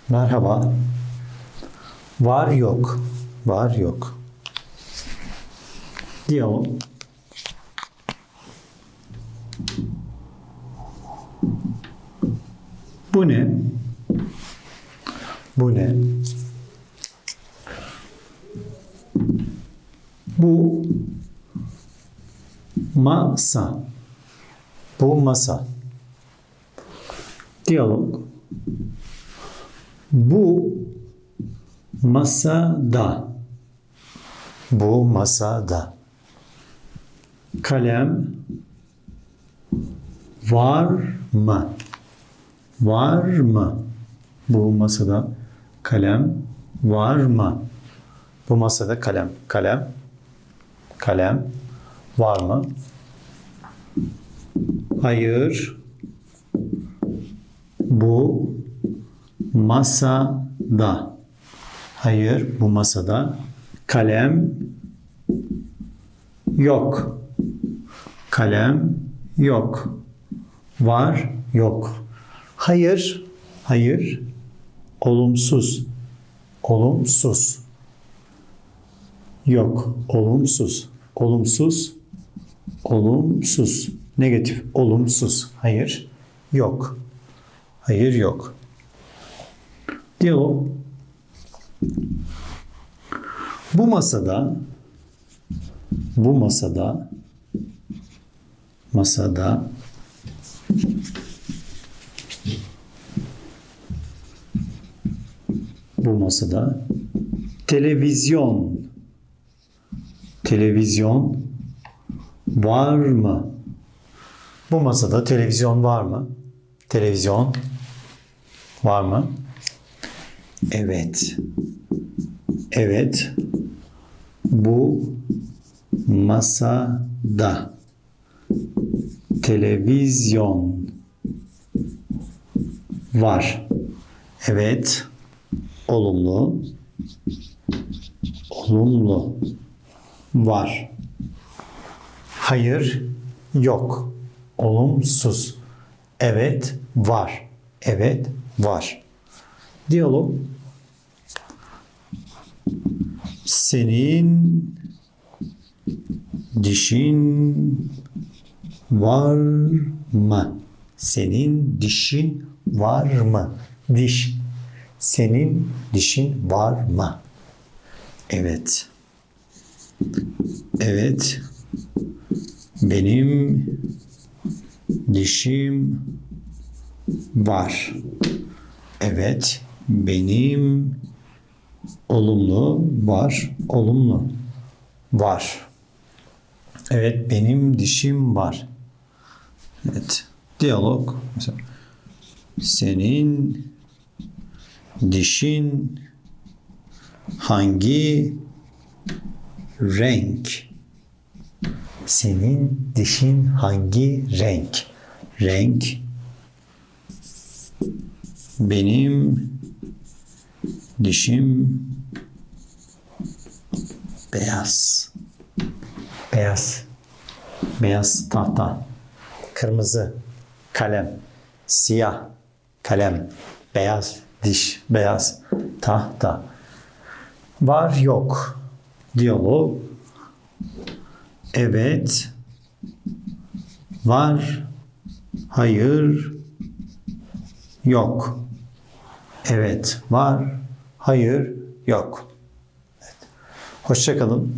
Merhaba. Var yok. Var yok. Diyalog. Bu ne? Bu ne? Bu masa. Bu masa. Diyalog. Bu masada. Bu masada. Kalem var mı? Var mı? Bu masada kalem var mı? Bu masada kalem var mı? Hayır. Bu masada. Hayır, bu masada kalem yok. Kalem yok. Var, yok. Hayır, hayır. Olumsuz. Olumsuz. Yok, olumsuz. Olumsuz. Olumsuz. Negatif, olumsuz. Hayır, yok. Hayır, yok. Diyalog. Bu masada bu masada televizyon var mı? Bu masada televizyon var mı? Televizyon var mı? Evet. Evet. Bu masada televizyon var. Evet. Olumlu. Olumlu. Var. Hayır. Yok. Olumsuz. Evet. Var. Evet. Var. Diyalog. Senin dişin var mı? Senin dişin var mı? Diş. Senin dişin var mı? Evet. Evet. Benim dişim var. Evet. Benim olumlu var. Olumlu var. Evet, benim dişim var. Evet. Diyalog. Mesela, senin dişin hangi renk? Senin dişin hangi renk? Renk. Benim dişim beyaz. Beyaz. Beyaz tahta. Kırmızı kalem. Siyah kalem. Beyaz diş. Beyaz tahta. Var yok. Diyalog. Evet. Var. Hayır. Yok. Evet. Var. Hayır. Yok. Evet. Hoşça kalın.